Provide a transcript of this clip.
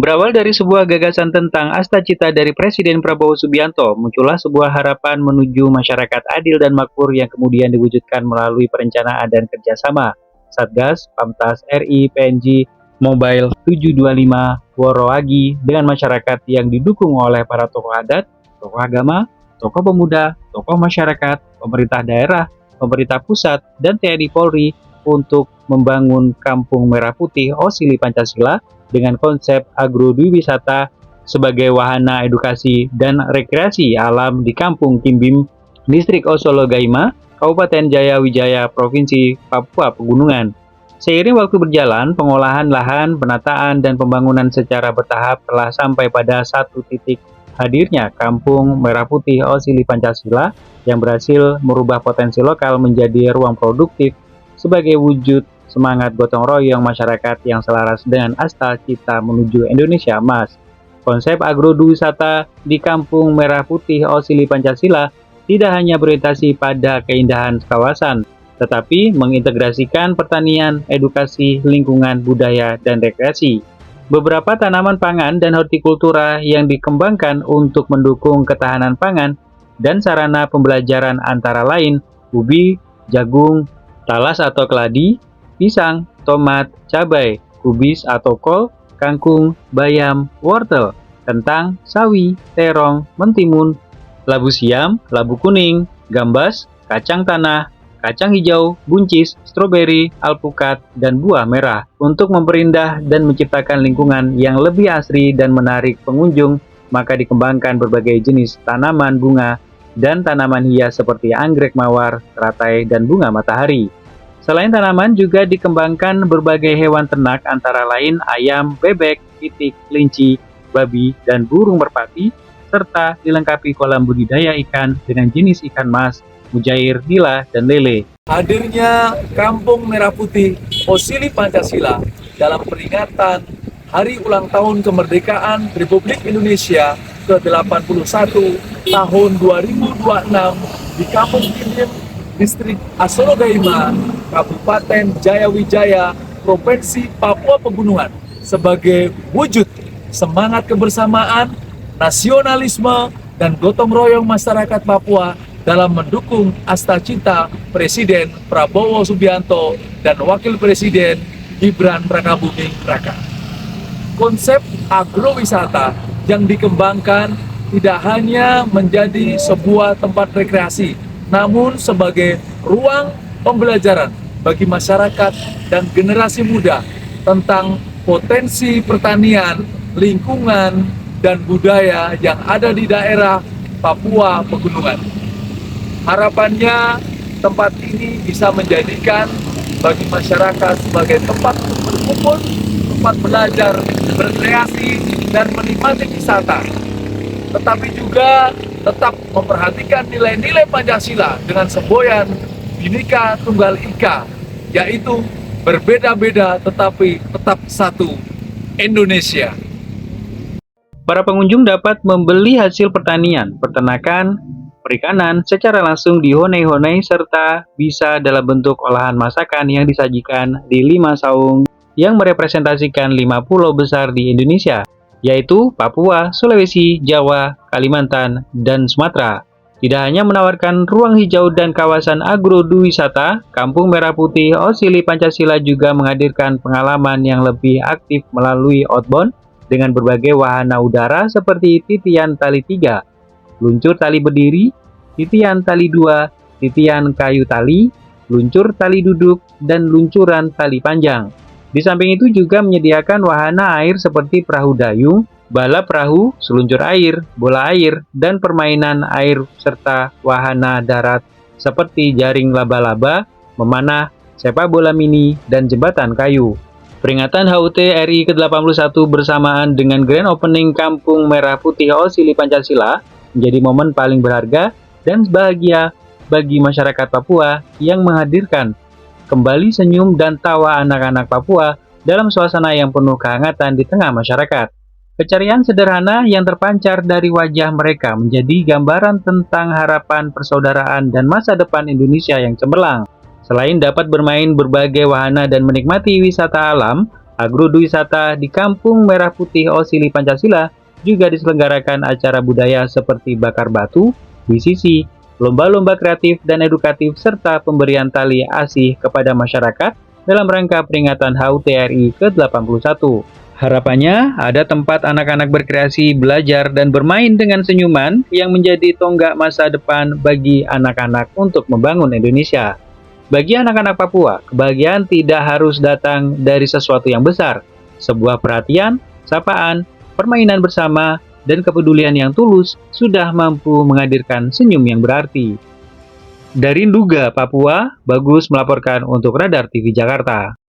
Berawal dari sebuah gagasan tentang Astacita dari Presiden Prabowo Subianto, muncullah sebuah harapan menuju masyarakat adil dan makmur yang kemudian diwujudkan melalui perencanaan dan kerjasama Satgas, Pamtas RI, PNG, Mobile 725, Woroagi dengan masyarakat yang didukung oleh para tokoh adat, tokoh agama, tokoh pemuda, tokoh masyarakat, pemerintah daerah, pemerintah pusat, dan TNI Polri untuk membangun Kampung Merah Putih Osili Pancasila dengan konsep agrodwiwisata sebagai wahana edukasi dan rekreasi alam di Kampung Kimbim, Distrik Osolo Gaima, Kabupaten Jaya Wijaya, Provinsi Papua Pegunungan. Seiring waktu berjalan, pengolahan lahan, penataan, dan pembangunan secara bertahap telah sampai pada satu titik hadirnya Kampung Merah Putih Osili Pancasila yang berhasil merubah potensi lokal menjadi ruang produktif sebagai wujud semangat gotong royong masyarakat yang selaras dengan Astacita menuju Indonesia Emas. Konsep agrodwisata di Kampung Merah Putih Osili Pancasila tidak hanya berorientasi pada keindahan kawasan, tetapi mengintegrasikan pertanian, edukasi, lingkungan, budaya, dan rekreasi. Beberapa tanaman pangan dan hortikultura yang dikembangkan untuk mendukung ketahanan pangan dan sarana pembelajaran antara lain ubi, jagung, talas atau keladi, pisang, tomat, cabai, kubis atau kol, kangkung, bayam, wortel, kentang, sawi, terong, mentimun, labu siam, labu kuning, gambas, kacang tanah, kacang hijau, buncis, stroberi, alpukat, dan buah merah. Untuk memperindah dan menciptakan lingkungan yang lebih asri dan menarik pengunjung, maka dikembangkan berbagai jenis tanaman bunga dan tanaman hias seperti anggrek mawar, teratai, dan bunga matahari. Selain tanaman, juga dikembangkan berbagai hewan ternak antara lain ayam, bebek, pitik, kelinci, babi, dan burung merpati, serta dilengkapi kolam budidaya ikan dengan jenis ikan mas, mujair, nila, dan lele. Hadirnya Kampung Merah Putih Osili Pancasila dalam peringatan Hari Ulang Tahun Kemerdekaan Republik Indonesia ke-81 tahun 2026 di Kampung Kimbim, Distrik Osolo Gaima, Kabupaten Jaya Wijaya, Provinsi Papua Pegunungan sebagai wujud semangat kebersamaan, nasionalisme, dan gotong royong masyarakat Papua dalam mendukung Astacita Presiden Prabowo Subianto dan Wakil Presiden Gibran Rakabuming Raka. Konsep agrowisata yang dikembangkan tidak hanya menjadi sebuah tempat rekreasi, namun sebagai ruang pembelajaran bagi masyarakat dan generasi muda tentang potensi pertanian, lingkungan, dan budaya yang ada di daerah Papua Pegunungan. Harapannya tempat ini bisa menjadikan bagi masyarakat sebagai tempat untuk berkumpul, tempat belajar, berkreasi, dan menikmati wisata. Tetapi juga tetap memperhatikan nilai-nilai Pancasila dengan semboyan Bhinneka Tunggal Ika, yaitu berbeda-beda tetapi tetap satu, Indonesia. Para pengunjung dapat membeli hasil pertanian, peternakan, perikanan secara langsung di honei-honei serta bisa dalam bentuk olahan masakan yang disajikan di 5 saung yang merepresentasikan 5 pulau besar di Indonesia, yaitu Papua, Sulawesi, Jawa, Kalimantan, dan Sumatera. Tidak hanya menawarkan ruang hijau dan kawasan agrodwisata, Kampung Merah Putih Osili Pancasila juga menghadirkan pengalaman yang lebih aktif melalui outbound dengan berbagai wahana udara seperti titian tali 3, luncur tali berdiri, titian tali 2, titian kayu tali, luncur tali duduk, dan luncuran tali panjang. Di samping itu juga menyediakan wahana air seperti perahu dayung, balap perahu, seluncur air, bola air, dan permainan air serta wahana darat seperti jaring laba-laba, memanah, sepak bola mini, dan jembatan kayu. Peringatan HUT RI ke-81 bersamaan dengan Grand Opening Kampung Merah Putih Osili Pancasila menjadi momen paling berharga dan bahagia bagi masyarakat Papua yang menghadirkan kembali senyum dan tawa anak-anak Papua dalam suasana yang penuh kehangatan di tengah masyarakat. Keceriaan sederhana yang terpancar dari wajah mereka menjadi gambaran tentang harapan persaudaraan dan masa depan Indonesia yang cemerlang. Selain dapat bermain berbagai wahana dan menikmati wisata alam, Agrowisata di Kampung Merah Putih Osili Pancasila juga diselenggarakan acara budaya seperti bakar batu, bisisi, lomba-lomba kreatif dan edukatif, serta pemberian tali asih kepada masyarakat dalam rangka peringatan HUT RI ke-81. Harapannya, ada tempat anak-anak berkreasi, belajar, dan bermain dengan senyuman yang menjadi tonggak masa depan bagi anak-anak untuk membangun Indonesia. Bagi anak-anak Papua, kebahagiaan tidak harus datang dari sesuatu yang besar. Sebuah perhatian, sapaan, permainan bersama, dan kepedulian yang tulus sudah mampu menghadirkan senyum yang berarti. Dari Nduga, Papua, Bagus melaporkan untuk Radar TV Jakarta.